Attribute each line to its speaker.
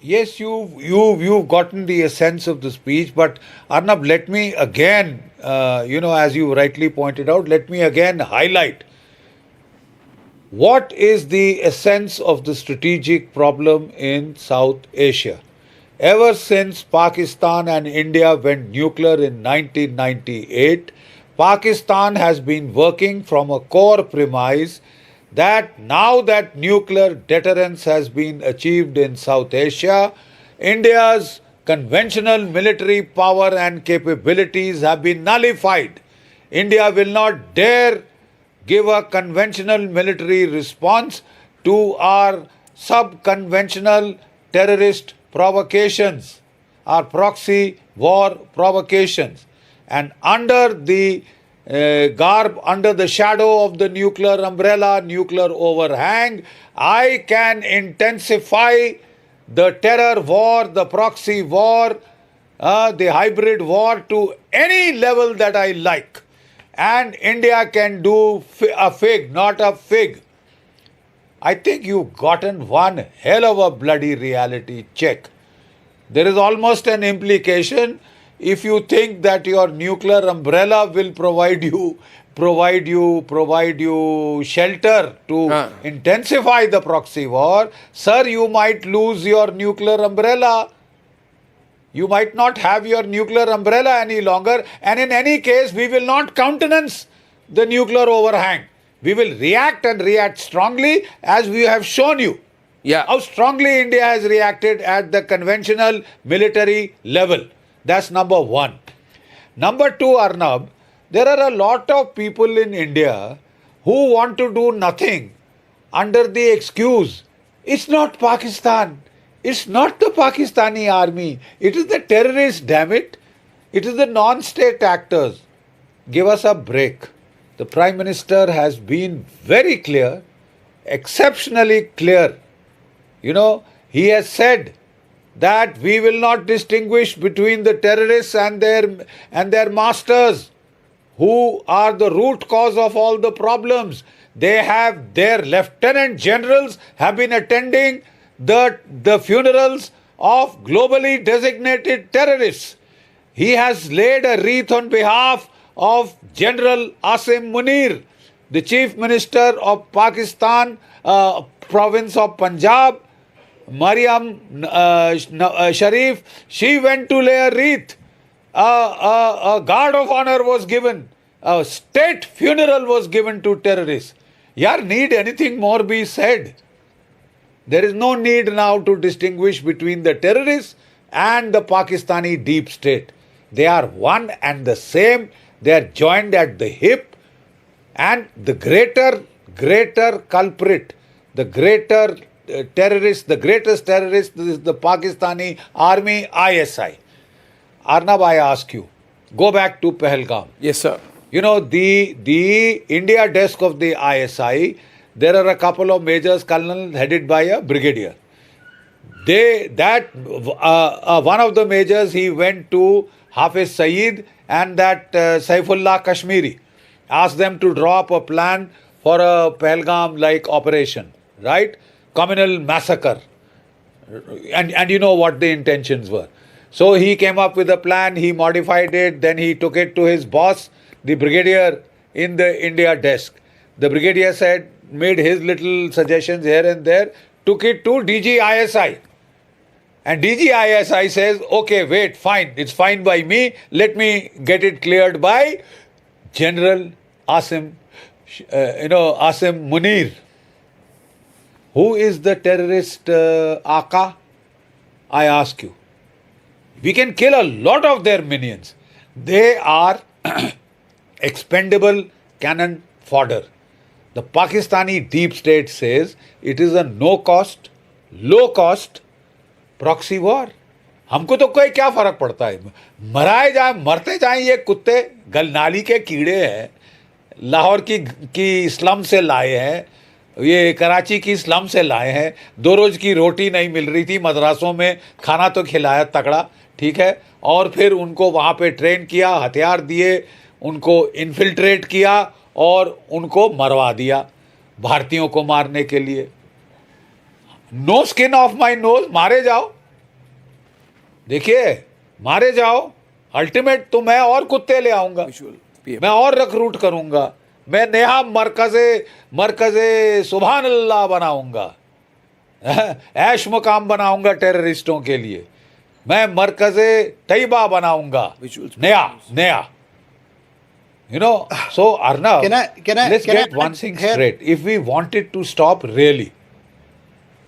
Speaker 1: Yes, you've gotten the essence of the speech, but Arnab, let me again, as you rightly pointed out, let me again highlight what is the essence of the strategic problem in South Asia. Ever since Pakistan and India went nuclear in 1998, Pakistan has been working from a core premise that now that nuclear deterrence has been achieved in South Asia, India's conventional military power and capabilities have been nullified. India will not dare give a conventional military response to our sub-conventional terrorist provocations, our proxy war provocations. And under the under the shadow of the nuclear umbrella, nuclear overhang, I can intensify the terror war, the proxy war, the hybrid war to any level that I like. And India can do a fig, not a fig. I think you've gotten one hell of a bloody reality check. There is almost an implication if you think that your nuclear umbrella will provide you shelter to intensify the proxy war, sir, you might lose your nuclear umbrella. You might not have your nuclear umbrella any longer, and in any case, we will not countenance the nuclear overhang. We will react and react strongly, as we have shown you.
Speaker 2: Yeah.
Speaker 1: How strongly India has reacted at the conventional military level. That's number one. Number two, Arnab, there are a lot of people in India who want to do nothing under the excuse, it's not Pakistan. It's not the Pakistani army. It is the terrorists, damn it. It is the non-state actors. Give us a break. The Prime Minister has been very clear, exceptionally clear. He has said that we will not distinguish between the terrorists and their masters, who are the root cause of all the problems. Their lieutenant generals have been attending the funerals of globally designated terrorists. He has laid a wreath on behalf of General Asim Munir, the Chief Minister of Pakistan, province of Punjab, Mariam Sharif. She went to lay a wreath. A guard of honor was given. A state funeral was given to terrorists. Need anything more be said? There is no need now to distinguish between the terrorists and the Pakistani deep state. They are one and the same. They are joined at the hip. And the greater culprit, the greater terrorist, the greatest terrorist is the Pakistani army, ISI. Arnab, I ask you, go back to Pahalgam.
Speaker 2: Yes, sir.
Speaker 1: The India desk of the ISI, there are a couple of majors, colonels headed by a brigadier. One of the majors, he went to Hafiz Saeed and that Saifullah Kashmiri, asked them to draw up a plan for a Pahalgam-like operation, right? Communal massacre. And you know what the intentions were. So he came up with a plan, he modified it, then he took it to his boss, the brigadier in the India desk. The brigadier made his little suggestions here and there, took it to DGISI. And DGISI says, okay, wait, fine, it's fine by me, let me get it cleared by General Asim Munir. Who is the terrorist Aka? I ask you. We can kill a lot of their minions. They are expendable cannon fodder. The Pakistani deep state says it is a no-cost, low-cost proxy war. हमको तो कोई क्या फर्क पड़ता है, मराए जाए, मरते जाएं ये कुत्ते, गलनाली के कीड़े हैं, लाहौर की स्लम से लाए हैं, ये कराची की स्लम से लाए हैं, 2 रोज की रोटी नहीं मिल रही थी, मदरसों में खाना तो खिलाया तगड़ा, ठीक है, और फिर उनको वहाँ पे ट्रेन किया, हथियार दिए, उनको इन्फिल्ट्रेट किया और उनको मरवा दिया भारतीयों को मारने के लिए. No skin off my nose, मारे जाओ, देखिए, मारे जाओ, अल्टीमेट तो मैं और कुत्ते ले आऊंगा, मैं और रिक्रूट करूंगा, मैं नया मरकज़े सुभान अल्लाह बनाऊंगा, ऐश मुकाम बनाऊंगा टेररिस्टों के लिए, मैं मरकज़े तैयबा बनाऊंगा, नया. You know, so Arnav,
Speaker 2: Can I
Speaker 1: let's get one thing straight. If we want it to stop really,